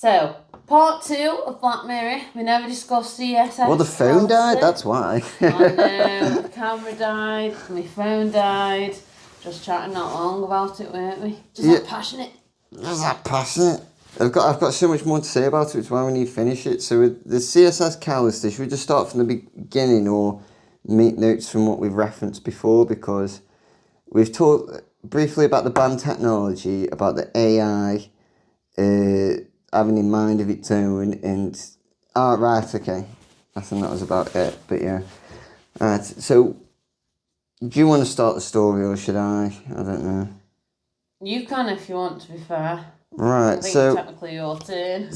So, part 2 of Black Mirror. We never discussed the USS Well, the phone died, Callister. that's why. I know, the camera died, my phone died. Just chatting not long about it, weren't we? Just that passionate. Just that passionate. I've got so much more to say about it, which is why we need to finish it. So with the CSS Callister, should we just start from the beginning or make notes from what we've referenced before? Because we've talked briefly about the band technology, about the AI having a mind of its own, and... Oh, right, okay. I think that was about it, but yeah. Alright, so... Do you want to start the story or should I? I don't know. You can if you want, to be fair. Right, I think it's technically your turn.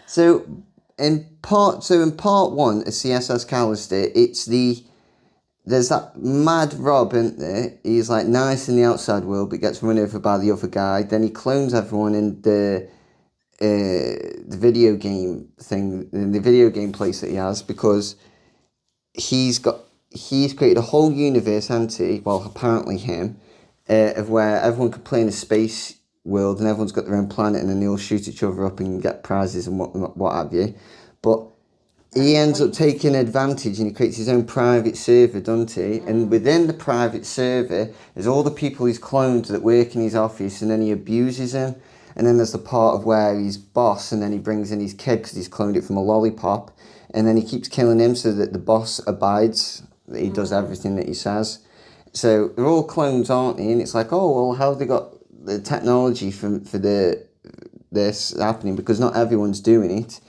So in part 1 of CSS Callister, there's that mad Rob, isn't there? He's like nice in the outside world, but gets run over by the other guy. Then he clones everyone in the video game thing, in the video game place that he has, because he's created a whole universe, hasn't he? Well, apparently him, of where everyone can play in a space world and everyone's got their own planet and then they all shoot each other up and get prizes and what have you. But he ends up taking advantage and he creates his own private server, doesn't he? And within the private server is all the people he's cloned that work in his office, and then he abuses them. And then there's the part of where he's boss and then he brings in his kid because he's cloned it from a lollipop. And then he keeps killing him so that the boss abides, that he does everything that he says. So they're all clones, aren't they? And it's like, oh, well, how have they got the technology for this happening? Because not everyone's doing it.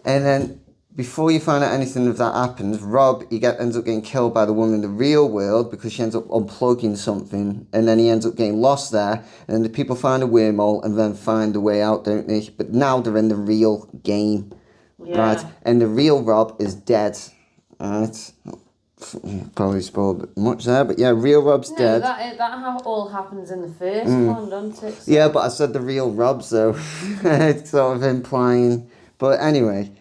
And then before you find out anything of that happens, Rob, ends up getting killed by the woman in the real world because she ends up unplugging something. And then he ends up getting lost there. And then the people find a wormhole and then find a way out, don't they? But now they're in the real game. Yeah. Right, and the real Rob is dead. Right, probably spoiled much there, but yeah, real Rob's dead. That all happens in the first one, doesn't it? So. Yeah, but I said the real Rob's though. It's sort of implying. But anyway,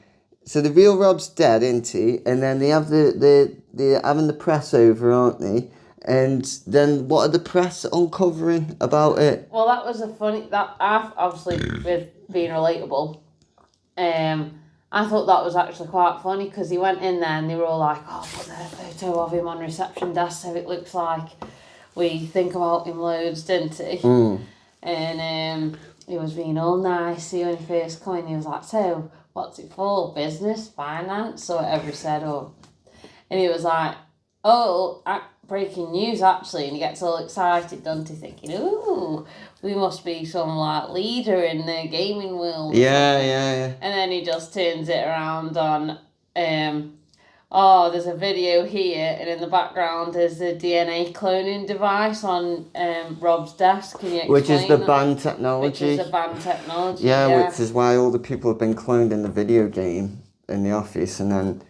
so the real Rob's dead, isn't he? And then they have they're having the press over, aren't they? And then what are the press uncovering about it? Well, that was obviously with being relatable. I thought that was actually quite funny because he went in there and they were all like, oh, put their photo of him on reception desk so it looks like we think about him loads, didn't he? And he was being all nice. When he first came in, he was like, so what's it for? Business? Finance? Or whatever he said. And he was like, oh, breaking news actually. And he gets all excited, doesn't he? Thinking, ooh, we must be some like leader in the gaming world. Yeah. And then he just turns it around on, oh, there's a video here, and in the background is the DNA cloning device on Rob's desk. Can you explain Which is the that? band technology. Which is the band technology. Yeah, which is why all the people have been cloned in the video game in the office and then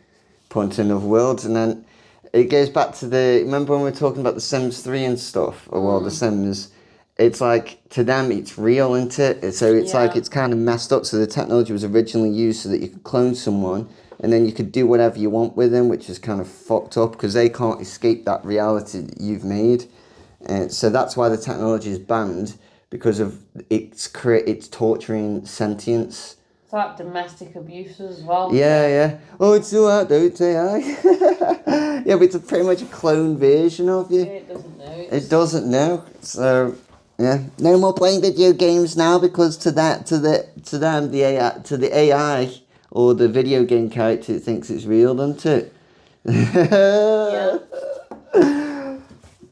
put into another world. And then it goes back to remember when we were talking about the Sims 3 and stuff, or well, the Sims. It's like, to them, it's real, isn't it? So it's like, it's kind of messed up. So the technology was originally used so that you could clone someone and then you could do whatever you want with them, which is kind of fucked up because they can't escape that reality that you've made. And so that's why the technology is banned, because of it's torturing sentience. It's like domestic abuse as well. Yeah. Oh, it's all right though, it's AI. Yeah, but it's pretty much a clone version of you. Yeah, it doesn't know. It doesn't know. So... yeah, no more playing video games now because to the AI or the video game character it thinks it's real, doesn't it? Yeah.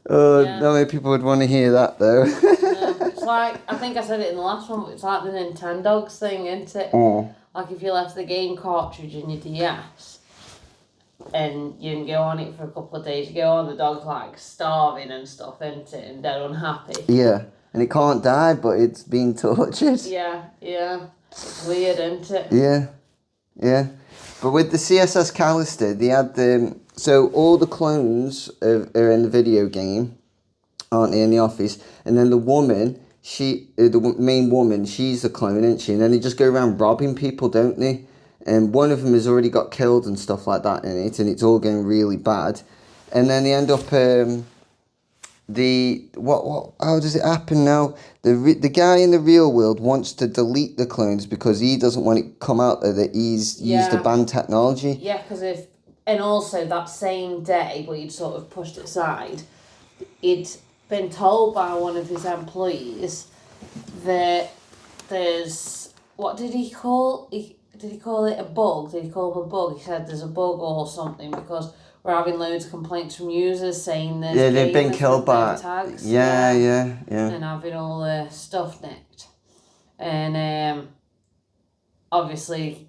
Not many people would want to hear that though. No, it's like, I think I said it in the last one, but it's like the Nintendogs thing, isn't it? Like if you left the game cartridge in your DS and you didn't go on it for a couple of days, you go on, the dog's like starving and stuff, isn't it? And dead unhappy. Yeah. And it can't die, but it's being tortured. Yeah. It's weird, isn't it? Yeah. But with the CSS Callister, they had so all the clones are in the video game, aren't they, in the office? And then the woman, the main woman, she's the clone, isn't she? And then they just go around robbing people, don't they? And one of them has already got killed and stuff like that in it, and it's all going really bad. And then they end up... how does it happen now? The guy in the real world wants to delete the clones because he doesn't want it to come out there that he's used the banned technology. Yeah, because and also that same day, but he'd sort of pushed it aside, he'd been told by one of his employees that there's, what did he call? Did he call it a bug? Did he call him a bug? He said there's a bug or something because we're having loads of complaints from users saying there's they've been gamers killed with by no tags. yeah. And having all the stuff nicked. And obviously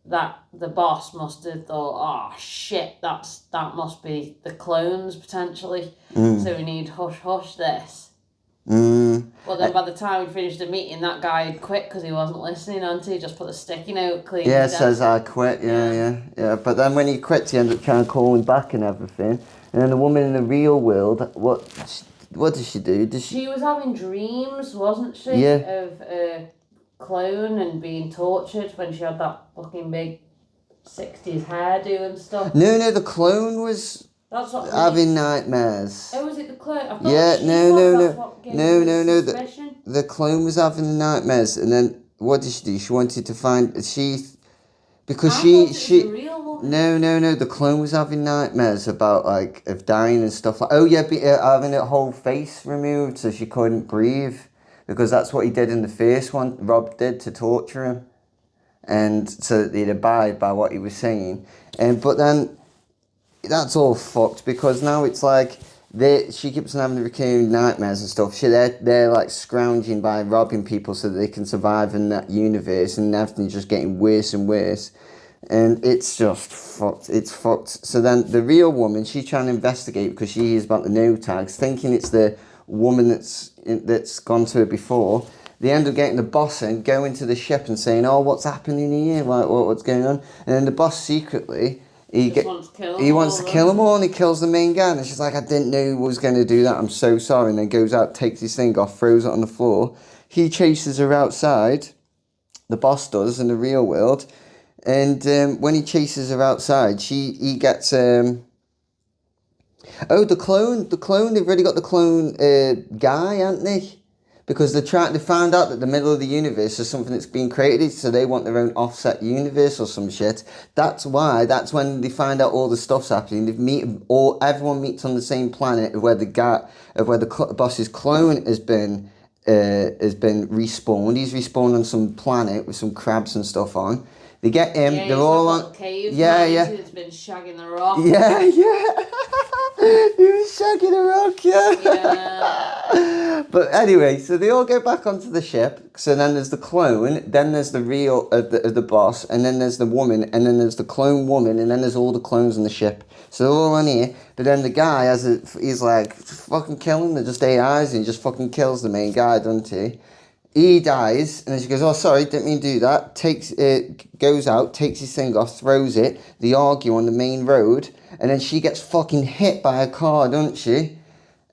that the boss must have thought, oh shit, that must be the clones potentially. So we need hush this. Well, then by the time we finished the meeting, that guy had quit because he wasn't listening until he just put a sticky note clean. Yeah, says I quit. Yeah. But then when he quit, he ended up trying to call him back and everything. And then the woman in the real world, what did she do? She was having dreams, wasn't she? Yeah. Of a clone and being tortured when she had that fucking big 60s hairdo and stuff. No, the clone was having nightmares. Oh, was it the clone? I thought No. The clone was having nightmares, and then what did she do? She wanted to find because she the real woman. No. The clone was having nightmares about of dying and stuff like. Oh yeah, having her whole face removed so she couldn't breathe, because that's what he did in the first one. Rob did to torture him, and so that they'd abide by what he was saying. But then that's all fucked because now it's like she keeps on having the recurring nightmares and stuff. They're like scrounging by robbing people so that they can survive in that universe, and everything's just getting worse and worse. And it's just fucked. It's fucked. So then the real woman, she's trying to investigate because she hears about the no tags, thinking it's the woman that's gone to her before. They end up getting the boss in, going to the ship and saying, "Oh, what's happening here? What's going on?" And then the boss secretly, he wants to kill them all, and he kills the main guy. And she's like, "I didn't know he was going to do that. I'm so sorry." And then goes out, takes his thing off, throws it on the floor. He chases her outside. The boss does in the real world. And when he chases her outside, he gets the clone. They've already got the clone guy, haven't they? Because they found out that the middle of the universe is something that's been created, so they want their own offset universe or some shit. That's when they find out all the stuff's happening. Everyone meets on the same planet where the boss's clone has been respawned. He's respawned on some planet with some crabs and stuff on. They get him. Yeah, they're all on. Cave, yeah. He's been shagging the rock. Yeah. He was shagging the rock. Yeah. But anyway, so they all go back onto the ship. So then there's the clone. Then there's the real of the boss, and then there's the woman, and then there's the clone woman, and then there's all the clones on the ship. So they're all on here. But then the guy he's like, fucking kill him. They're just AIs, and he just fucking kills the main guy, doesn't he? He dies, and then she goes, "Oh, sorry, didn't mean to do that." Goes out, takes his thing off, throws it. They argue on the main road, and then she gets fucking hit by a car, doesn't she?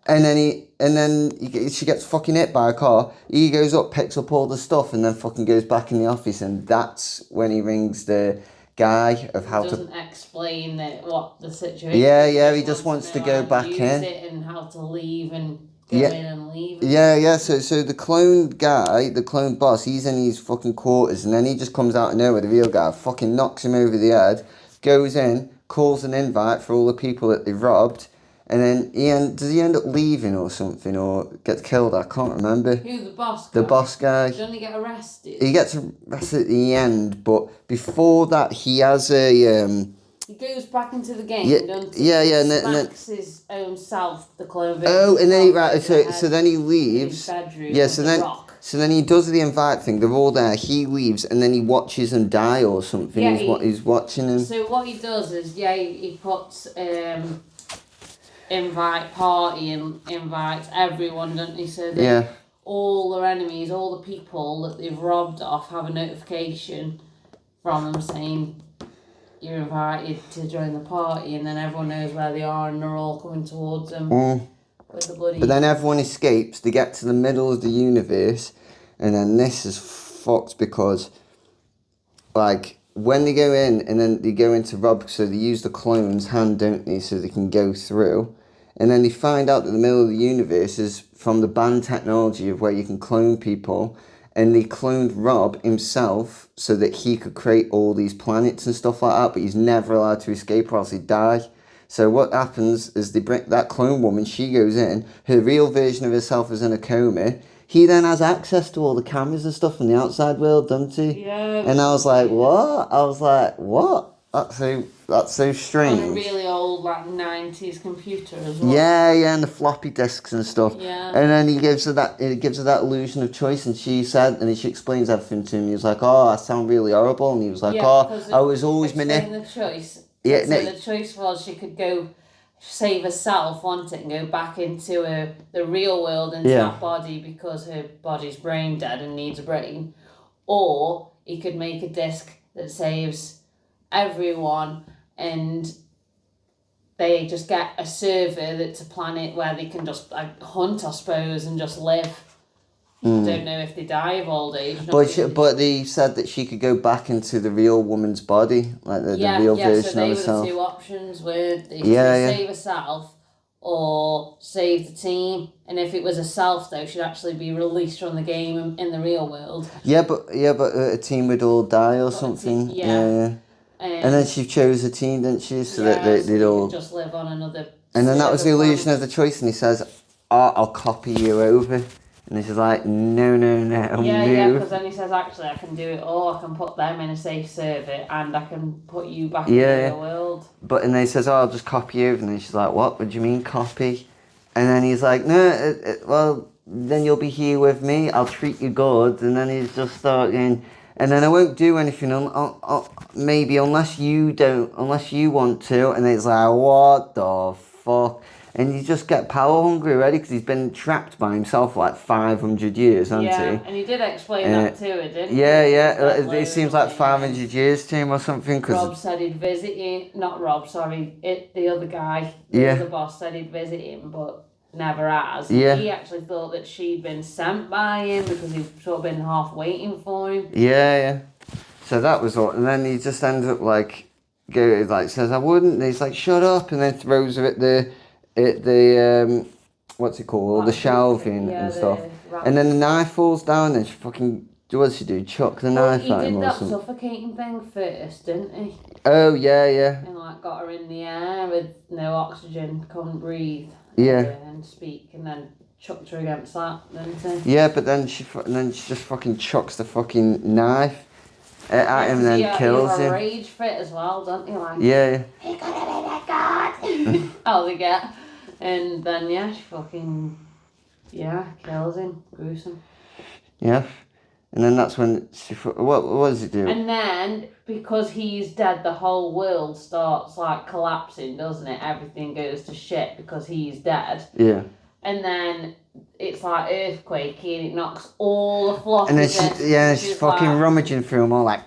And then she gets fucking hit by a car. He goes up, picks up all the stuff, and then fucking goes back in the office, and that's when he rings the guy of how doesn't explain what the situation. Yeah. He just wants to go back in. It and how to leave and. In and leave. Yeah. So the clone guy, the clone boss, he's in his fucking quarters, and then he just comes out of nowhere. The real guy fucking knocks him over the head, goes in, calls an invite for all the people that they robbed, and then does he end up leaving or something, or gets killed? I can't remember. Who, the boss guy? The boss guy. Doesn't he get arrested? He gets arrested at the end, but before that, he has a He goes back into the game, and then his own self, the clone. Oh, and then so then he leaves. So then he does the invite thing. They're all there. He leaves, and then he watches them die or something. Yeah, he's watching them. So what he does is, he puts invite party and invites everyone, doesn't he? So that all their enemies, all the people that they've robbed off, have a notification from them saying, "You're invited to join the party," and then everyone knows where they are, and they're all coming towards them with the bloody. But then everyone escapes. They get to the middle of the universe, and then this is fucked because, when they go in, and then they go into Rob, so they use the clone's hand, don't they, so they can go through, And then they find out that the middle of the universe is from the banned technology of where you can clone people. And they cloned Rob himself so that he could create all these planets and stuff like that, but he's never allowed to escape or else he'd die. So what happens is they bring that clone woman, she goes in, her real version of herself is in a coma. He then has access to all the cameras and stuff from the outside world, doesn't he? Yeah. And I was like, what? I was like, what? That's so strange. On a really old, like, 90s computer as well. Yeah, and the floppy disks and stuff. Yeah. And then he gives her that illusion of choice, and she explains everything to him. He was like, "Oh, I sound really horrible," and he was like, "Oh, I was always the choice. Yeah, so the choice was she could go save herself, want it, and go back into the real world into that body because her body's brain dead and needs a brain, or he could make a disc that saves everyone and they just get a server that's a planet where they can just hunt, I suppose, and just live. I don't know if they die of old age. But they said that she could go back into the real woman's body, like the real version of herself. So they were the two options, weren't they? Save herself or save the team. And if it was herself, though, she'd actually be released from the game in the real world. Yeah, but a team would all die or something. Yeah. And then she chose a team, didn't she? So that they'd all just live on another. And then that was the illusion of the choice. And he says, "Oh, I'll copy you over." And she's like, no, Yeah, because then he says, actually, I can do it all. I can put them in a safe server and I can put you back in the world. But, and then he says, oh, I'll just copy you. And then she's like, what do you mean copy? And then he's like, no, well, then you'll be here with me. I'll treat you good. And then he's just starting, and then I won't do anything, maybe unless you want to. And it's like, what the fuck? And you just get power hungry already because he's been trapped by himself for like 500 years, hasn't he? Yeah, and he did explain that to her, didn't he? Yeah. It seems like 500 years to him or something. Rob said he'd visit him. Not Rob, sorry. The other guy, other boss said he'd visit him, but never has. Yeah. He actually thought that she'd been sent by him because he'd sort of been half waiting for him. Yeah. So that was all. And then he just ends up says, I wouldn't. And he's like, shut up. And then throws her at the what's it called? The shelving and stuff. And then the knife falls down and she fucking, what does she do? Chuck the knife at him or something. He did that suffocating thing first, didn't he? Oh, yeah. And got her in the air with no oxygen, couldn't breathe. Yeah. And speak, and then chucked her against that, didn't he? Yeah, but then she just fucking chucks the fucking knife at him and then kills him. He has a rage fit as well, don't he? Yeah. He could have been a god. How they get. And then, she fucking, kills him. Gruesome. Yeah. And then that's when what does it do? And then, because he's dead, the whole world starts, collapsing, doesn't it? Everything goes to shit because he's dead. Yeah. And then it's like earthquake and it knocks all the floppies. And then she's fucking rummaging through them all like.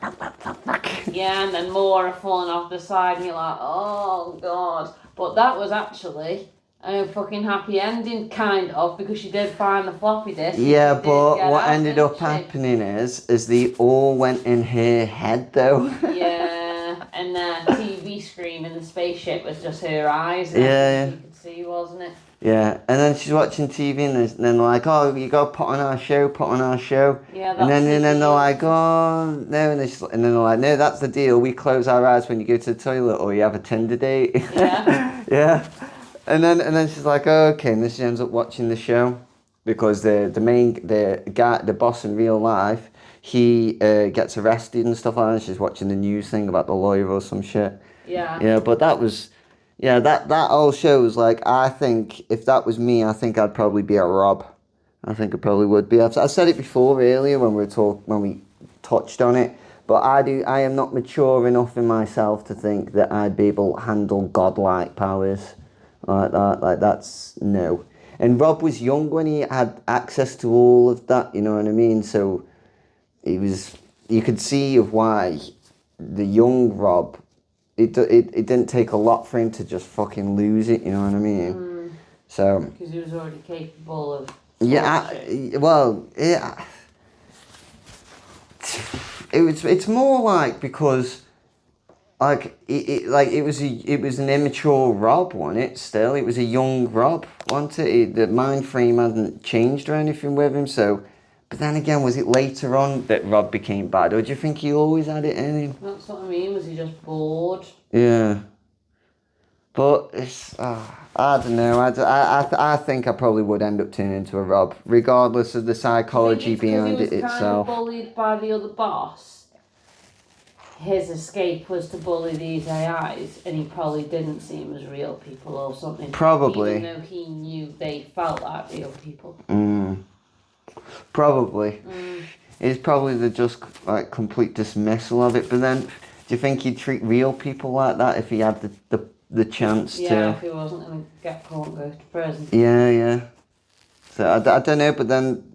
Yeah, and then more are falling off the side and you're like, oh god. But that was actually a fucking happy ending, kind of, because she did find the floppy disk. Yeah, but what ended up happening is they all went in her head though. Yeah, and the TV screen in the spaceship was just her eyes. Yeah. You could see, wasn't it? Yeah, and then she's watching TV and then they're like, oh, you got to put on our show. Yeah, and then they're like, oh, no, and then they're like, no, that's the deal. We close our eyes when you go to the toilet or you have a Tinder date. Yeah. Yeah. And then she's like, oh, okay, and then she ends up watching the show because the boss in real life, he gets arrested and stuff like that. And she's watching the news thing about the lawyer or some shit. Yeah. Yeah, but that was. Yeah, that whole show was like, I think if that was me, I think I'd probably be a Rob. I think I probably would be. I said it before earlier when we touched on it, but I am not mature enough in myself to think that I'd be able to handle godlike powers like that. Like that's no. And Rob was young when he had access to all of that. You know what I mean? So you could see of why the young Rob. It didn't take a lot for him to just fucking lose it, you know what I mean? So because he was already capable of. Yeah, it's more like because like it was an immature Rob, wasn't it? Still, it was a young Rob, wasn't it? The mind frame hadn't changed or anything with him. So, but then again, was it later on that Rob became bad, or do you think he always had it in him? That's what I mean. Was he just bored? Yeah. But it's, I don't know. I think I probably would end up turning into a Rob, regardless of the psychology behind it He was kind itself. of bullied by the other boss. His escape was to bully these AIs, and he probably didn't see them as real people or something. Probably. Even though he knew they felt like real people. Probably. It's probably the just like complete dismissal of it. But then, do you think he'd treat real people like that if he had the chance to? Yeah, if he wasn't going to get caught and go to prison. Yeah. So I don't know, but then.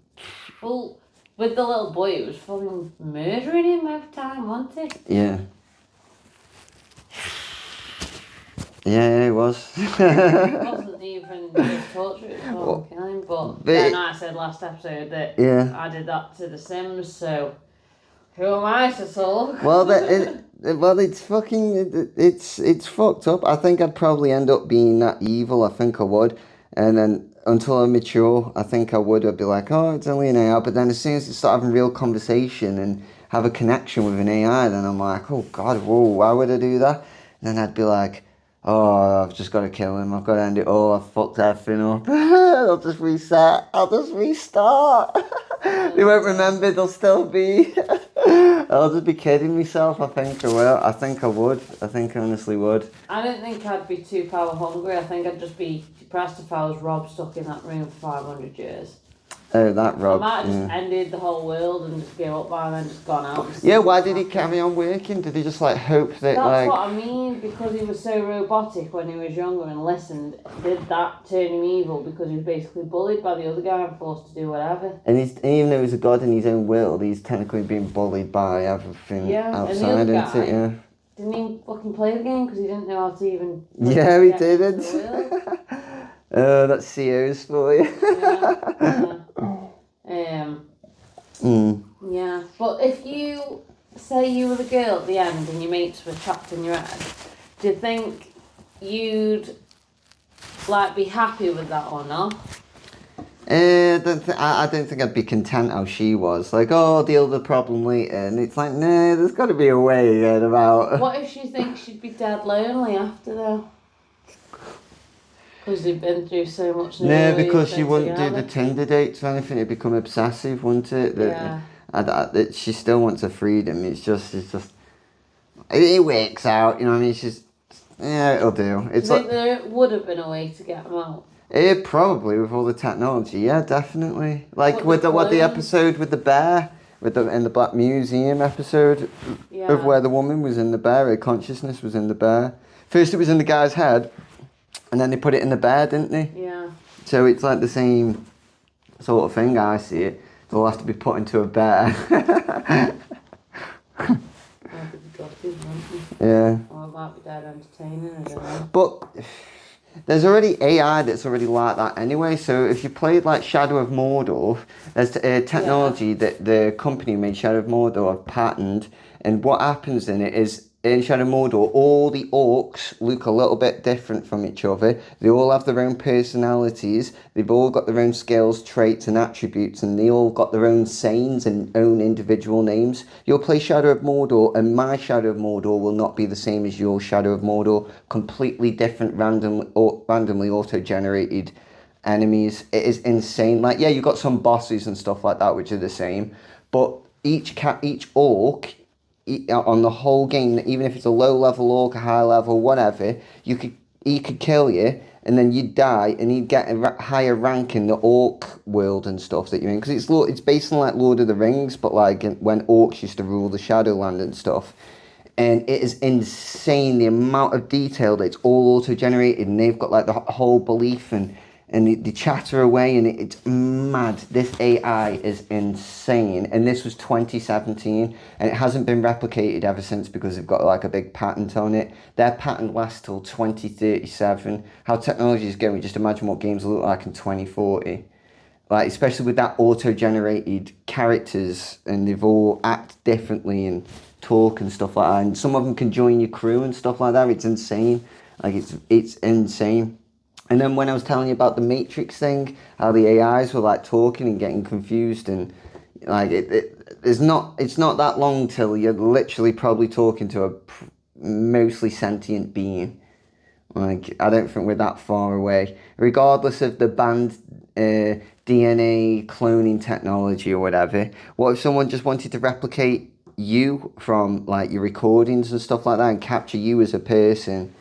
Well, with the little boy, it was fucking murdering him every time, wasn't it? Yeah. Yeah, it was. It wasn't even just torture, it was fucking killing. But then I said last episode that I did that to The Sims, so who am I to talk? Well, it's fucking, it's fucked up. I think I'd probably end up being that evil. I think I would. And then until I'm mature, I think I would. I'd be like, oh, it's only an AI. But then as soon as you start having real conversation and have a connection with an AI, then I'm like, oh God, whoa, why would I do that? And then I'd be like, oh, I've just got to kill him. I've got to end it all. I've fucked everything up. I'll just reset. I'll just restart. They won't remember. They'll still be. I'll just be kidding myself. I think I will. I think I would. I think I honestly would. I don't think I'd be too power hungry. I think I'd just be depressed if I was Rob stuck in that room for 500 years. Oh, that Rob. I might have just ended the whole world and just give up by and then just gone out. Yeah, why did he carry on working? Did he just like hope that That's what I mean, because he was so robotic when he was younger and listened, did that turn him evil because he was basically bullied by the other guy and forced to do whatever. And even though he's a god in his own world, he's technically being bullied by everything outside, and the isn't other it? guy Yeah. didn't even fucking play the game because he didn't know how to even... Yeah, he didn't. Oh, that's COs for you. Yeah, but if you say you were the girl at the end and your mates were trapped in your head, do you think you'd like be happy with that or not? I don't think I'd be content how she was. Like, oh, I'll deal with the problem later. And it's like, nah, there's got to be a way about. What if she thinks she'd be dead lonely after though? Because they've been through so much. No, because she wouldn't do the Tinder dates or anything. It'd become obsessive, wouldn't it? She still wants her freedom. It works out. You know what I mean? It'll do. It's like there would have been a way to get them out. It probably with all the technology. Yeah, definitely. Like what the episode with the bear, in the Black Museum episode of where the woman was in the bear. Her consciousness was in the bear. First, it was in the guy's head. And then they put it in the bear, didn't they? Yeah. So it's like the same sort of thing, I see it. They'll have to be put into a bear. Yeah. Or it might be dead entertaining, I don't know. But there's already AI that's already like that anyway. So if you played like Shadow of Mordor, there's technology that the company who made Shadow of Mordor have patented. And what happens in it is, in Shadow of Mordor, all the orcs look a little bit different from each other. They all have their own personalities. They've all got their own skills, traits and attributes, and they all got their own sayings and own individual names. You'll play Shadow of Mordor, and my Shadow of Mordor will not be the same as your Shadow of Mordor. Completely different, randomly auto-generated enemies. It is insane. Like, yeah, you've got some bosses and stuff like that, which are the same, but each orc on the whole game, even if it's a low level orc, a high level, whatever, he could kill you, and then you'd die, and he'd get a higher rank in the orc world and stuff that you're in, because it's based on like Lord of the Rings, but like when orcs used to rule the Shadowland and stuff. And it is insane the amount of detail that it's all auto generated, and they've got like the whole belief and they chatter away, and it's mad. This AI is insane, and this was 2017, and it hasn't been replicated ever since because they've got like a big patent on it. Their patent lasts till 2037. How technology is going, just imagine what games will look like in 2040. Like, especially with that auto-generated characters, and they've all act differently, and talk and stuff like that, and some of them can join your crew and stuff like that. It's insane. Like it's insane. And then when I was telling you about the Matrix thing, how the AIs were like talking and getting confused, and like it's not that long till you're literally probably talking to a mostly sentient being. Like, I don't think we're that far away. Regardless of the banned DNA cloning technology or whatever, what if someone just wanted to replicate you from like your recordings and stuff like that and capture you as a person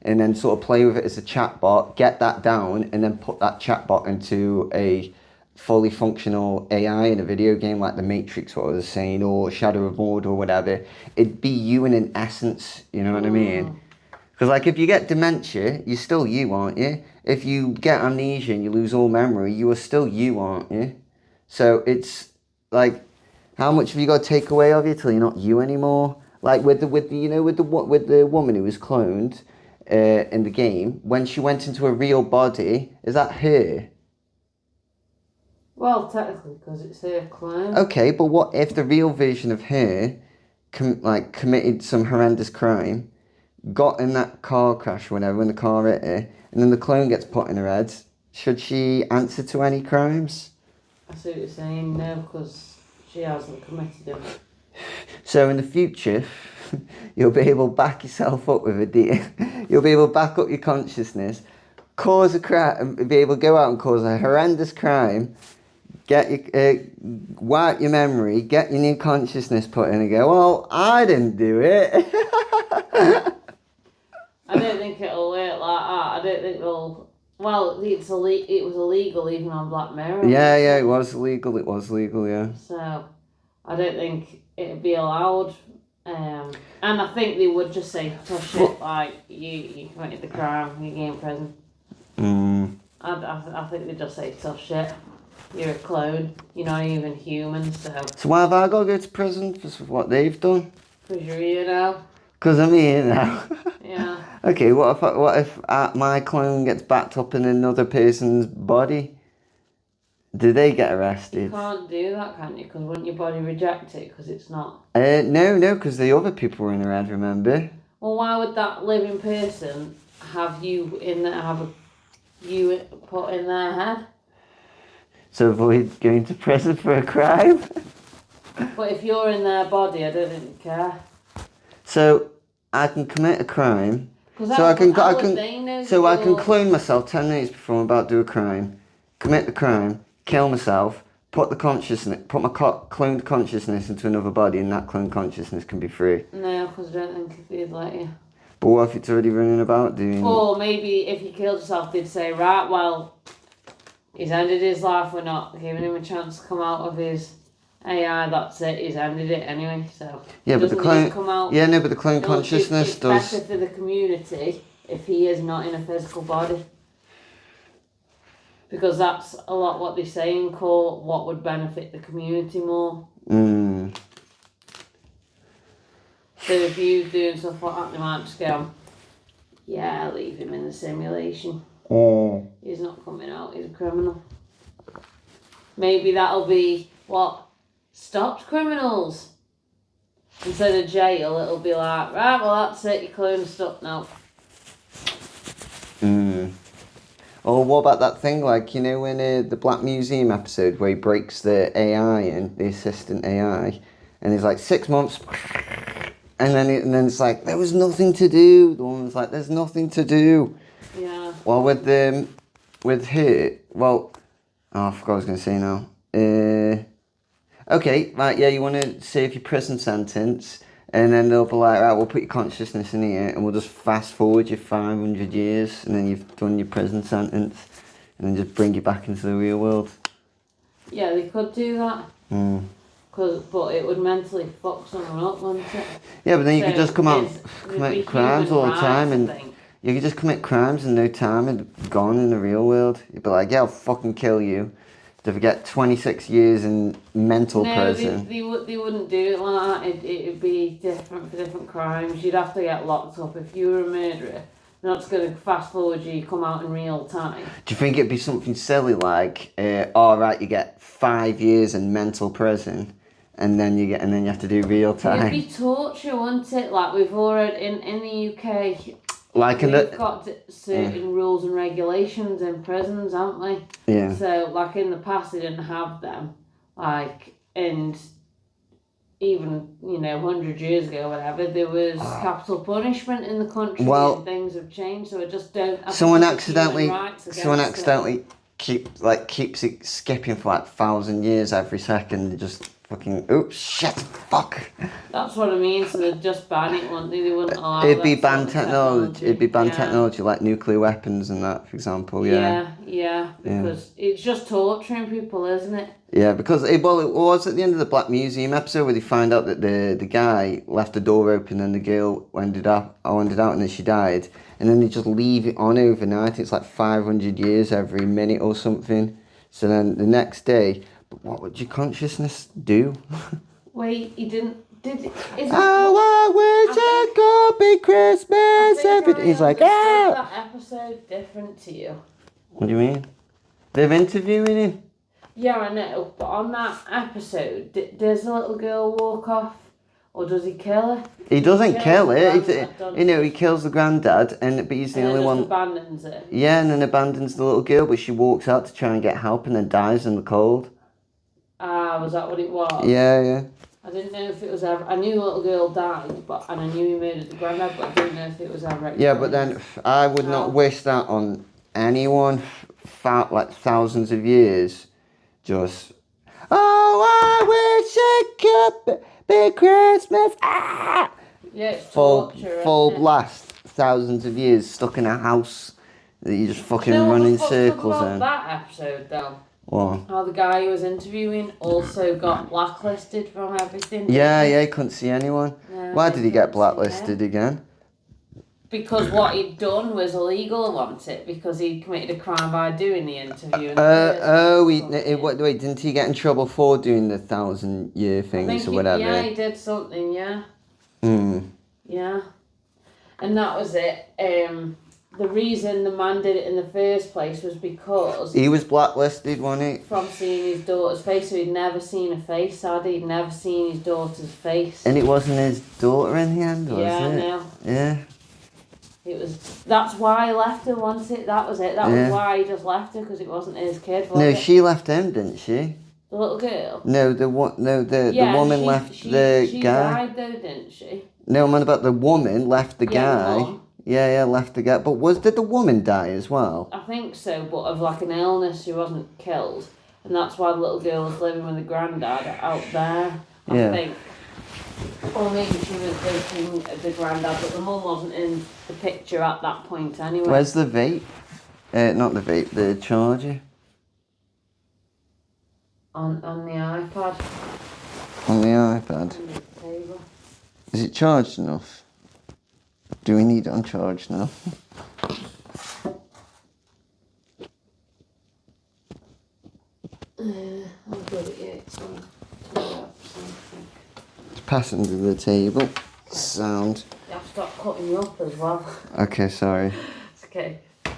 and then sort of play with it as a chatbot, get that down and then put that chatbot into a fully functional AI in a video game like The Matrix, what I was saying, or Shadow of Mordor or whatever? It'd be you in an essence, you know what I mean? Because, like, if you get dementia, you're still you, aren't you? If you get amnesia and you lose all memory, you are still you, aren't you? So it's, like, how much have you got to take away of you till you're not you anymore? Like, with the woman who was cloned in the game, when she went into a real body, is that her? Well, technically, because it's her clone. Okay, but what if the real version of her, committed some horrendous crime, got in that car crash or whatever when the car hit her, and then the clone gets put in her head? Should she answer to any crimes? I see what you're saying, no, because she hasn't committed them. So in the future, you'll be able to back yourself up with a deal. You'll be able to back up your consciousness, cause a crime, be able to go out and cause a horrendous crime, get your, wipe your memory, get your new consciousness put in and go, well, I didn't do it. I don't think it'll work like that. I don't think they'll... Well, it was illegal even on Black Mirror. Yeah, it was legal, yeah. So, I don't think it'd be allowed. And I think they would just say tough shit like, you committed the crime, you get in prison. I think they'd just say tough shit. You're a clone, you're not even human, so... So why have I got to go to prison for what they've done? Because you're here now. Because I'm here now. Yeah. Okay, what if my clone gets backed up in another person's body? Do they get arrested? You can't do that, can you? Because wouldn't your body reject it? Because it's not... No, because the other people were in their head, remember? Well, why would that living person have you in there, you put in their head? To avoid going to prison for a crime? But if you're in their body, I don't think you care. So I can commit a crime. So I can clone myself 10 minutes before I'm about to do a crime, commit the crime, kill myself, put my cloned consciousness into another body, and that cloned consciousness can be free. No, because I don't think they'd let you. But what if it's already running about doing? Or maybe if you killed yourself, they'd say, right, well, he's ended his life. We're not giving him a chance to come out of his AI. That's it. He's ended it anyway. So yeah, but the clone. Come out, yeah, no, but the clone consciousness it's does. better for the community if he is not in a physical body. Because that's a lot what they say in court. What would benefit the community more? So if you're doing stuff like that, they might just go, yeah, leave him in the simulation. He's not coming out, he's a criminal. Maybe that'll be what stops criminals. Instead of jail, it'll be like, right, well, that's it, your clone's stuck now. Or what about that thing, like, you know, in the Black Museum episode where he breaks the AI and the assistant AI, and he's like, 6 months, and then it's like, there was nothing to do. The woman's like, there's nothing to do. Yeah. Well, with her, well, I forgot what I was going to say now. Okay, right, yeah, you want to save your prison sentence, and then they'll be like, right, we'll put your consciousness in here, and we'll just fast forward you 500 years, and then you've done your prison sentence, and then just bring you back into the real world. Yeah, they could do that. But it would mentally fuck someone up, wouldn't it? Yeah, but then you could just come out commit crimes all the time, and you could just commit crimes in no time and gone in the real world. You'd be like, yeah, I'll fucking kill you. To get 26 years in mental prison. They wouldn't do it like that. It'd be different for different crimes. You'd have to get locked up. If you were a murderer, they're not just going to fast forward you come out in real time. Do you think it'd be something silly like, all right, you get 5 years in mental prison, and then you have to do real It'd time. be torture, wouldn't it? Like we've already in the UK. Like we've got certain rules and regulations in prisons, haven't we? Yeah. So like in the past they didn't have them, like, and even 100 years ago, whatever, there was capital punishment in the country, and things have changed. So I just don't. Someone accidentally keeps it skipping for like 1,000 years every second. Just fucking oops, shit, fuck. That's what I mean. So they'd just ban it, wouldn't they? They wouldn't allow. It'd be banned technology. It'd be banned technology like nuclear weapons and that, for example. Yeah. Because it's just torturing people, isn't it? Yeah, because it was at the end of the Black Museum episode where they find out that the guy left the door open and the girl ended out and then she died, and then they just leave it on overnight. It's like 500 years every minute or something. So then the next day, but what would your consciousness do? Wait, he didn't. I wish it could be Christmas every day. He's like, that episode different to you. What do you mean? They're interviewing him. Yeah, I know, but on that episode, does the little girl walk off, or does he kill her? He doesn't kill her. He kills the granddad, but he's the only one. Abandons her. Yeah, and then abandons the little girl, but she walks out to try and get help and then dies in the cold. Ah, was that what it was? Yeah. I didn't know if it was ever. I knew the little girl died, and I knew he murdered the granddad, but I didn't know if it was ever. Yeah, but then I would not wish that on anyone. Like thousands of years. Just, I wish it could be Christmas. Ah! Yeah, it's torture, full blast, thousands of years stuck in a house that you just fucking run in circles in. That episode though. What? How the guy he was interviewing also got blacklisted from everything. Yeah, he couldn't see anyone. No, why did he get blacklisted again? Because what he'd done was illegal, wasn't it? Because he'd committed a crime by doing the interview. Wait, didn't he get in trouble for doing the 1,000-year things or whatever? Yeah, he did something, yeah. Yeah. And that was it. The reason the man did it in the first place was because... He was blacklisted, wasn't he? From seeing his daughter's face, so he'd never seen a face, he'd never seen his daughter's face. And it wasn't his daughter in the end, was it? Yeah, no. Yeah. That's why he left her, wasn't it? That was it. That was why he just left her, because it wasn't his kid, was it? She left him, didn't she? The little girl? No, the woman left the she guy. She died though, didn't she? No, man, about the woman left the guy. The mum. Yeah, left the guy. But did the woman die as well? I think so, but of like an illness, she wasn't killed. And that's why the little girl was living with the granddad out there, I think. Or maybe she was visiting the granddad, but the mum wasn't in the picture at that point anyway. Where's the vape? Not the vape, the charger. On the iPad. On the iPad? On the table. Is it charged enough? Do we need it uncharged now? I'm good at it. It's passing to the table. Sound. You have to stop cutting you up as well. Okay, sorry. It's okay. I'll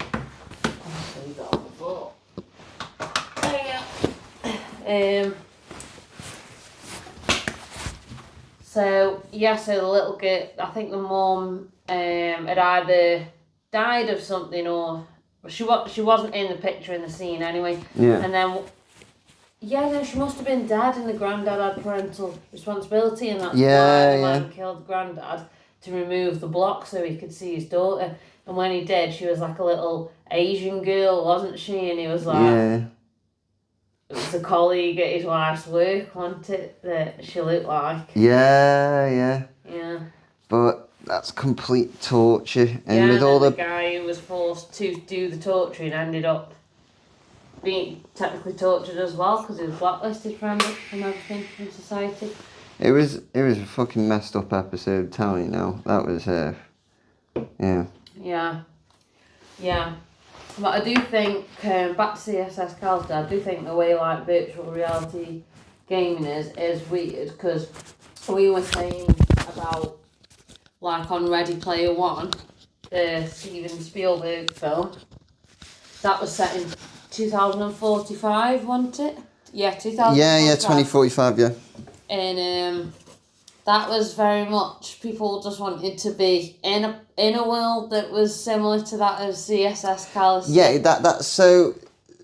leave that on the floor. There you go. So the little girl, I think the mum had either died of something or she wasn't in the picture in the scene anyway. Yeah. And then she must have been dead, and the granddad had parental responsibility, and that's why the man killed the granddad to remove the block so he could see his daughter. And when he did, she was like a little Asian girl, wasn't she? And he was like, it was a colleague at his wife's work, wasn't it, that she looked like? Yeah. Yeah. But that's complete torture. And with all the guy who was forced to do the torturing ended up being technically tortured as well because he was blacklisted from everything in society. It was a fucking messed up episode, I'm telling you now. That was Yeah. But I do think, back to USS Callister, I do think the way like virtual reality gaming is weird, because we were saying about, like on Ready Player One, the Steven Spielberg film, that was set in 2045, wasn't it? Yeah, 2045. Yeah, 2045, yeah. and that was very much people just wanted to be in a world that was similar to that of USS Callister. Yeah, that's so.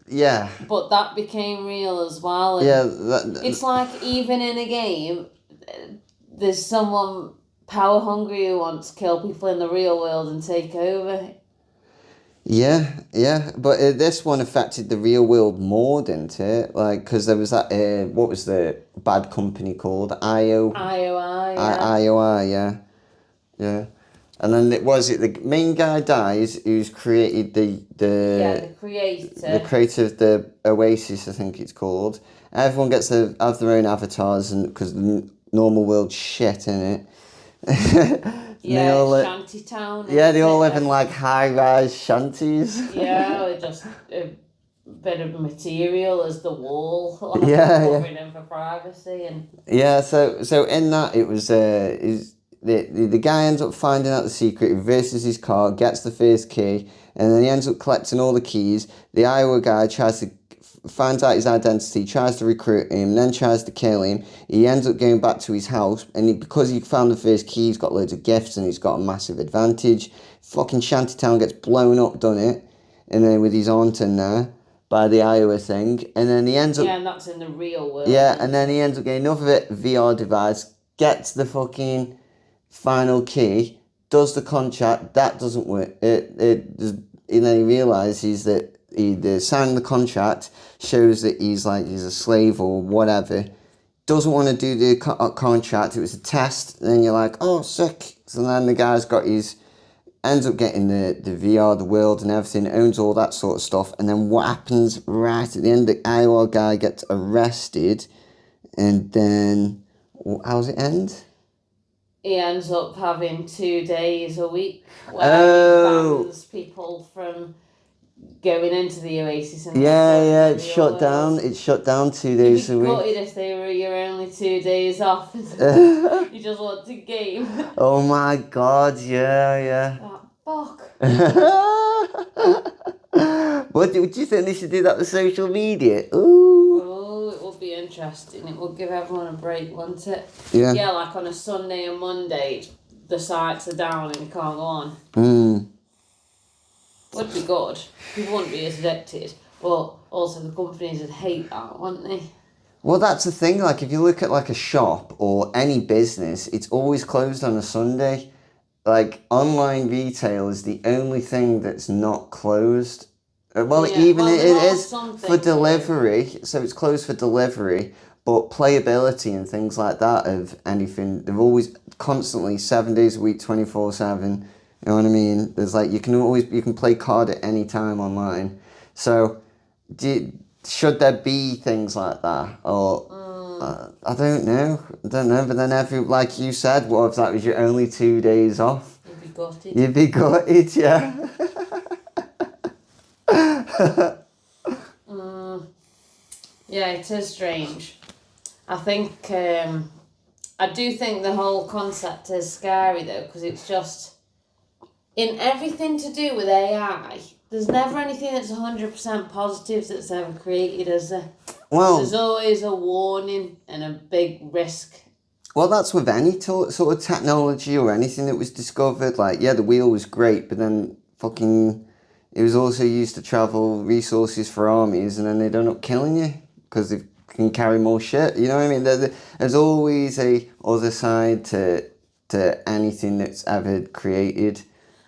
Yeah. But that became real as well. And it's like even in a game, there's someone power hungry who wants to kill people in the real world and take over. Yeah, but this one affected the real world more, didn't it? Like, because there was that, what was the bad company called? IOI, yeah. IOI, yeah. And then the main guy dies who's created the creator. The creator of the Oasis, I think it's called. Everyone gets to have their own avatars, and because the normal world's shit, in it. Yeah, shantytown. Yeah, they all live in like high-rise shanties. Yeah, with just a bit of material as the wall. Covering them for privacy and. Yeah, so in that it was the guy ends up finding out the secret, reverses his car, gets the first key, and then he ends up collecting all the keys. The Iowa guy finds out his identity, tries to recruit him, then tries to kill him. He ends up going back to his house, and because he found the first key, he's got loads of gifts, and he's got a massive advantage. Fucking Shantytown gets blown up, done it, and then with his aunt in there by the Iowa thing, and then he ends up... Yeah, and that's in the real world. Yeah, and then he ends up getting another VR device, gets the fucking final key, does the contract, that doesn't work. And then he realises that he signed the contract, shows that he's a slave or whatever, doesn't want to do the contract, it was a test, and then you're like, oh, sick. So then the guy's ends up getting the VR, the world and everything, owns all that sort of stuff, and then what happens right at the end, the Iowa guy gets arrested, and then, how does it end? He ends up having 2 days a week where he bans people from going into the Oasis. And it's shut down. It's shut down 2 days a week. You'd be gutted if they were your only 2 days off. You just want to game. Oh my god, yeah. Fuck. What do you think they should do that with social media? Ooh. Oh, it would be interesting. It would give everyone a break, wouldn't it? Yeah. Yeah, like on a Sunday and Monday, the sites are down and you can't go on. Would be good. People wouldn't be as addicted. But also the companies would hate that, wouldn't they? Well, that's the thing. Like, if you look at like a shop or any business, it's always closed on a Sunday. Like, online retail is the only thing that's not closed. It is for delivery, so it's closed for delivery, but playability and things like that of anything, they're always constantly 7 days a week, 24/7. You know what I mean? There's like, you can play card at any time online. So, should there be things like that? Or, I don't know, but then like you said, what if that was your only 2 days off? You'd be gutted, yeah. Yeah, it is strange. I think, I do think the whole concept is scary though, because it's just, in everything to do with AI, there's never anything that's 100% positive that's ever created, is there? Well, there's always a warning and a big risk. Well, that's with any sort of technology or anything that was discovered. Like, yeah, the wheel was great, but then fucking, it was also used to travel resources for armies, and then they'd end up killing you because they can carry more shit. You know what I mean? There's always a other side to anything that's ever created.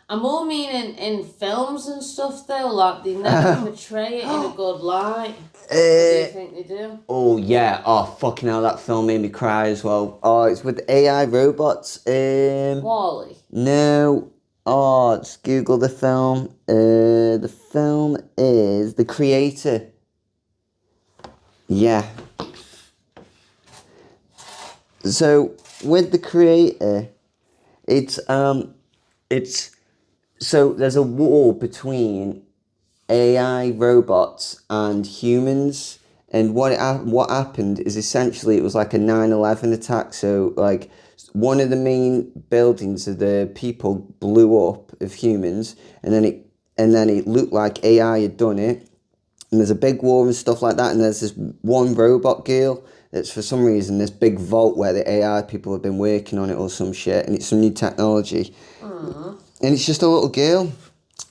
I'm more meaning in films and stuff though, like they never portray it in a good light. Do you think they do? Oh yeah, oh fucking hell, that film made me cry as well. Oh, it's with AI robots. WALL-E? No. Oh, just Google the film. The film is The Creator. Yeah. So with The Creator, so there's a war between AI robots and humans, and what happened is essentially it was like a 9/11 attack. So like one of the main buildings of the people blew up of humans, and then it looked like AI had done it, and there's a big war and stuff like that, and there's this one robot girl It's for some reason this big vault where the AI people have been working on it or some shit, and it's some new technology. And it's just a little girl.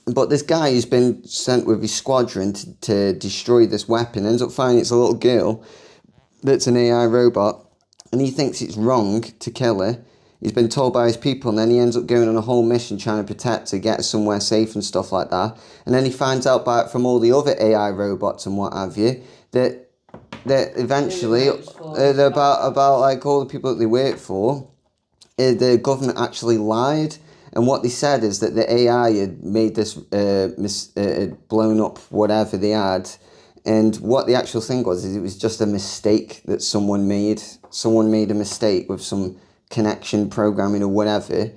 But this guy who's been sent with his squadron to destroy this weapon ends up finding it's a little girl that's an AI robot, and he thinks it's wrong to kill her. He's been told by his people, and then he ends up going on a whole mission trying to protect her, get her somewhere safe and stuff like that. And then he finds out from all the other AI robots and what have you that eventually about like all the people that they work for, the government actually lied. And what they said is that the AI had made this had blown up whatever they had. And what the actual thing was is it was just a mistake that someone made. Someone made a mistake with some connection programming or whatever.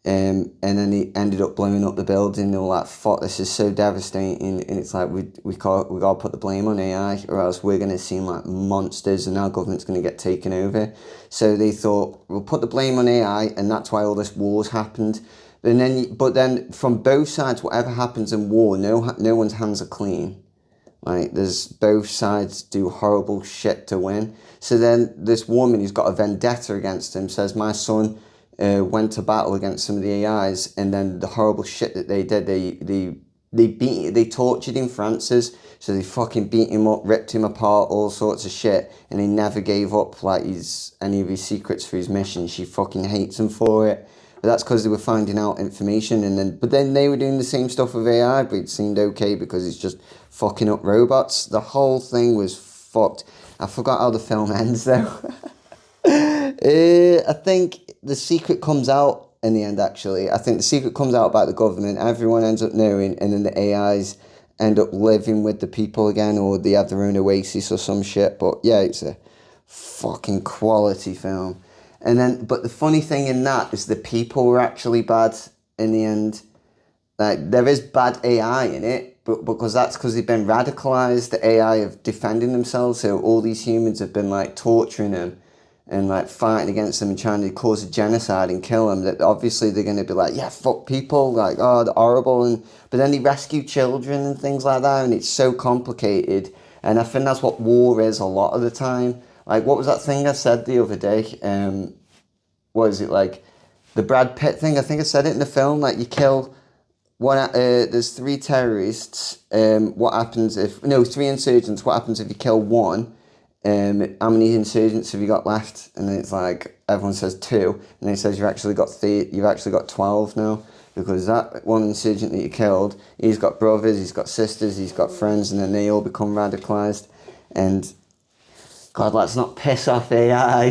And then it ended up blowing up the building. They were like, fuck, this is so devastating. And it's like, we got to put the blame on AI, or else we're going to seem like monsters and our government's going to get taken over. So they thought, we'll put the blame on AI, and that's why all this wars happened. But then from both sides, whatever happens in war, no one's hands are clean. Like, there's both sides do horrible shit to win. So then this woman who's got a vendetta against him says, my son went to battle against some of the AIs, and then the horrible shit that they did, they tortured him, Francis. So they fucking beat him up, ripped him apart, all sorts of shit, and he never gave up like any of his secrets for his mission. She fucking hates him for it. But that's because they were finding out information, but then they were doing the same stuff with AI, but it seemed okay because it's just fucking up robots. The whole thing was fucked. I forgot how the film ends though. I think the secret comes out in the end, actually. I think the secret comes out about the government. Everyone ends up knowing, and then the AIs end up living with the people again, or they have their own oasis or some shit. But yeah, it's a fucking quality film. But the funny thing in that is the people were actually bad in the end. Like, there is bad AI in it, but because they've been radicalized, the AI of defending themselves. So all these humans have been like torturing them and like fighting against them and trying to cause a genocide and kill them. That obviously they're going to be like, yeah, fuck people, like, oh, they're horrible. But then they rescue children and things like that, and it's so complicated. And I think that's what war is a lot of the time. Like, what was that thing I said the other day? What is it, like the Brad Pitt thing? I think I said it in the film. Like, you kill one. There's 3 terrorists. What happens if 3 insurgents? What happens if you kill one? How many insurgents have you got left? And then it's like everyone says 2, and then he says you've actually got 12 now, because that one insurgent that you killed, he's got brothers, he's got sisters, he's got friends, and then they all become radicalized. And God, let's not piss off AI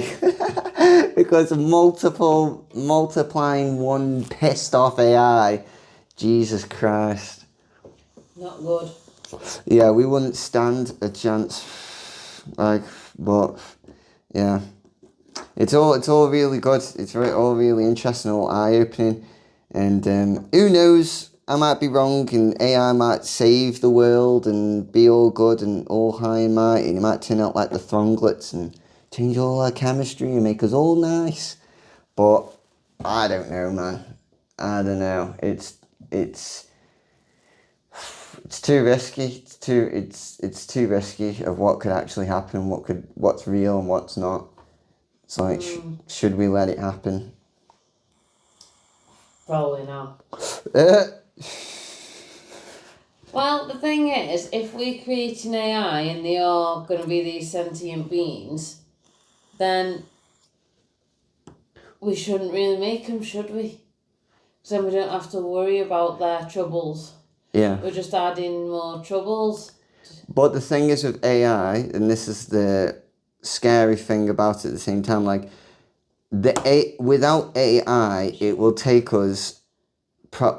because multiplying one pissed off AI, Jesus Christ. Not good. Yeah, we wouldn't stand a chance. Like, but yeah, it's all really good. It's all really interesting, all eye-opening, and who knows? I might be wrong, and AI might save the world and be all good and all high and mighty, and it might turn out like the Thronglets and change all our chemistry and make us all nice. But I don't know, man. I don't know. It's too risky. It's too risky of what could actually happen, what's real and what's not. It's like, should we let it happen? Probably not. Well, the thing is, if we create an AI and they are going to be these sentient beings, then we shouldn't really make them, should we? Because then we don't have to worry about their troubles. Yeah. We're just adding more troubles. But the thing is with AI, and this is the scary thing about it at the same time, like, without AI, it will take us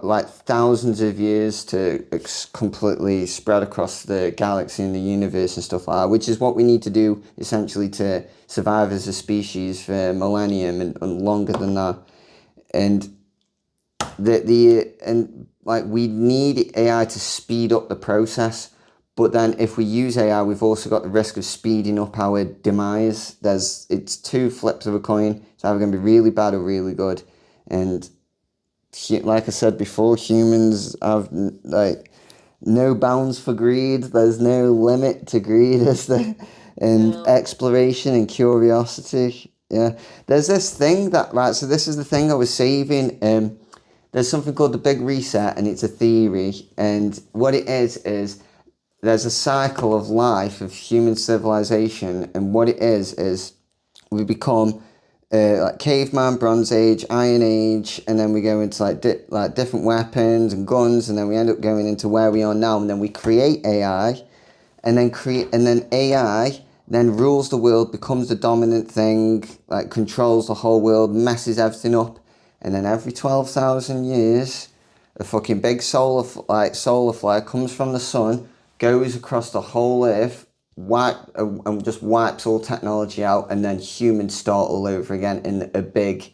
like thousands of years to completely spread across the galaxy and the universe and stuff like that, which is what we need to do essentially to survive as a species for millennium and longer than that. And we need AI to speed up the process, but then if we use AI, we've also got the risk of speeding up our demise. It's 2 flips of a coin. It's either going to be really bad or really good. And like I said before, humans have like no bounds for greed. There's no limit to greed, is there? and No. exploration and curiosity. Yeah, there's this thing that, right, so this is the thing I was saving. There's something called the Big Reset, and it's a theory, and what it is there's a cycle of life of human civilization, and what it is we become like caveman, Bronze Age, Iron Age, and then we go into like different weapons and guns, and then we end up going into where we are now, and then we create AI, and then AI then rules the world, becomes the dominant thing, like controls the whole world, messes everything up, and then every 12,000 years, a fucking big solar flare comes from the sun, goes across the whole earth, and just wipes all technology out, and then humans start all over again in a big,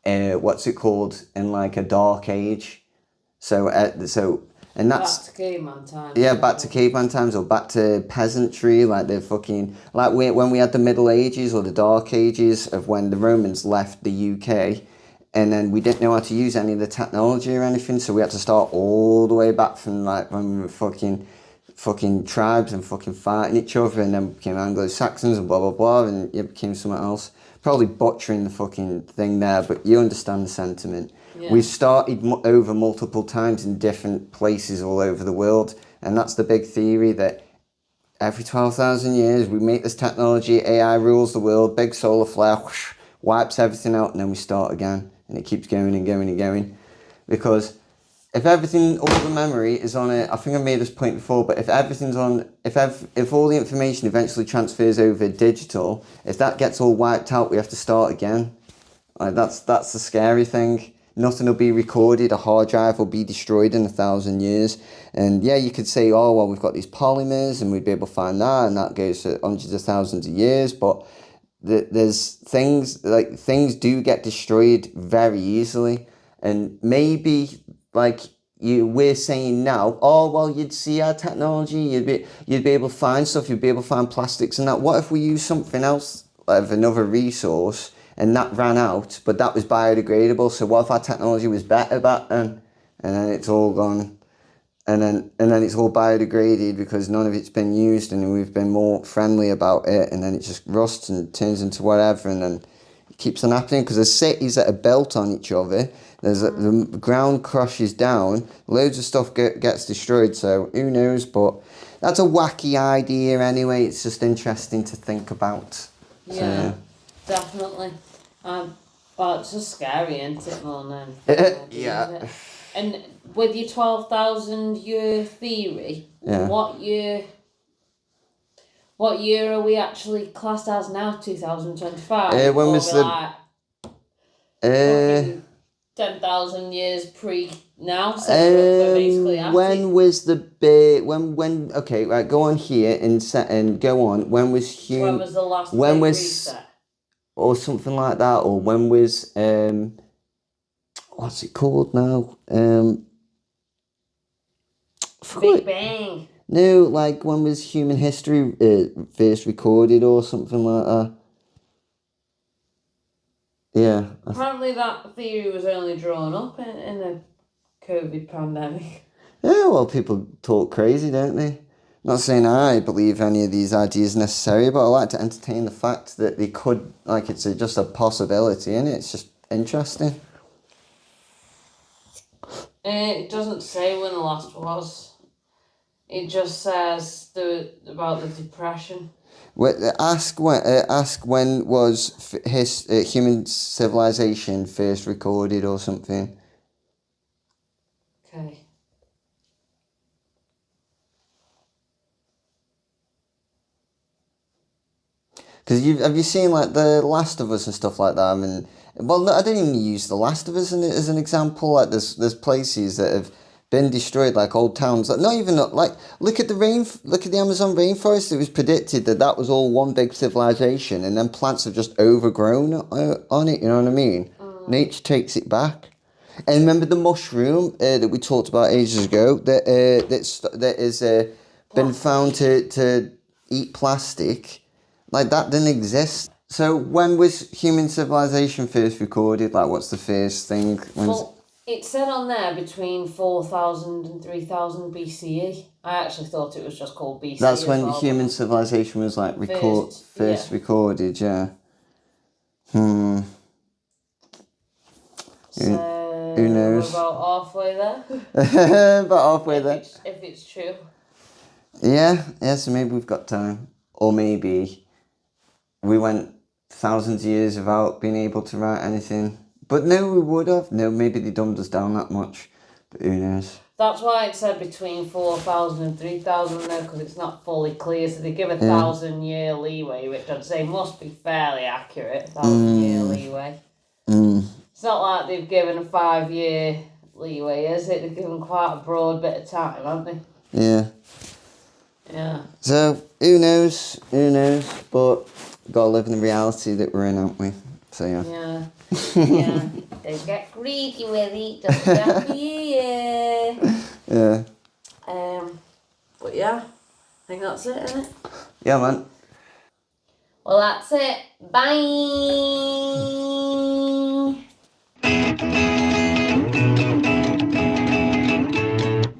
what's it called, in like a dark age. And that's Back to caveman times. yeah, back to caveman times, or back to peasantry, like the fucking like when we had the Middle Ages or the Dark Ages of when the Romans left the UK, and then we didn't know how to use any of the technology or anything, so we had to start all the way back from like when we were fucking tribes and fucking fighting each other, and then became Anglo-Saxons and blah blah blah, and it became something else. Probably butchering the fucking thing there, but you understand the sentiment. Yeah. We've started over multiple times in different places all over the world, and that's the big theory that every 12,000 years we make this technology, AI rules the world, big solar flare, whoosh, wipes everything out, and then we start again, and it keeps going and going and going. Because if everything, all the memory is on it, I think I made this point before, but if everything's on, if all the information eventually transfers over digital, if that gets all wiped out, we have to start again. Like that's the scary thing. Nothing will be recorded, a hard drive will be destroyed in 1,000 years. And yeah, you could say, oh, well, we've got these polymers and we'd be able to find that, and that goes for hundreds of thousands of years, but there's things, like things do get destroyed very easily. And maybe like we're saying now, oh well, you'd see our technology, you'd be able to find stuff, you'd be able to find plastics and that. What if we use something else of another resource and that ran out, but that was biodegradable? So what if our technology was better back then, and then it's all gone, and then it's all biodegraded because none of it's been used, and we've been more friendly about it, and then it just rusts and turns into whatever, and then it keeps on happening because there's cities that are built on each other. The ground crushes down, loads of stuff gets destroyed. So who knows? But that's a wacky idea anyway. It's just interesting to think about. Yeah, so, definitely. Well, it's just scary, isn't it, more than anything? yeah. And with your 12,000 year theory, Yeah. what year are we actually classed as now? 2025? When or was are we the- like Uh, 10,000 years pre now? So we're basically at when it. was the big when okay, right, go on here and go on. When was When was the last when big was reset? or something like that, or when was what's it called now? I forgot. Big Bang. No, like when was human history first recorded or something like that? Yeah. Apparently that theory was only drawn up in the COVID pandemic. Yeah, well, people talk crazy, don't they? Not saying I believe any of these ideas necessary, but I like to entertain the fact that they could, like, it's just a possibility, and it's just interesting. It doesn't say when the last was. It just says about the depression. Ask when was human civilization first recorded or something. Okay. Because have you seen like The Last of Us and stuff like that? I mean, well, no, I don't even use The Last of Us as an example. Like there's places that have been destroyed, like old towns. Like not even like look at the Amazon rainforest. It was predicted that was all one big civilization, and then plants have just overgrown on it. You know what I mean? Nature takes it back. And remember the mushroom that we talked about ages ago that is been found to eat plastic. Like, that didn't exist. So when was human civilization first recorded? Like, what's the first thing? Well, It said on there between 4,000 and 3,000 BCE. I actually thought it was just called BCE. That's when well, human civilization was like first yeah. recorded, yeah. So Who knows? we're about halfway there. About halfway there. If it's true. Yeah, so maybe we've got time. Or maybe we went thousands of years without being able to write anything. But no, we would have. No, maybe they dumbed us down that much. But who knows? That's why it said between 4,000 and 3,000 there, because it's not fully clear. So they give 1,000-year leeway, which I'd say must be fairly accurate. 1,000-year leeway. It's not like they've given a 5-year leeway, is it? They've given quite a broad bit of time, haven't they? Yeah. Yeah. So, who knows? But gotta live in the reality that we're in, aren't we? So, yeah. Yeah. Yeah. Don't get greedy with it. Don't get greedy. Yeah. But yeah, I think that's it, isn't it? Yeah, man. Well, that's it. Bye.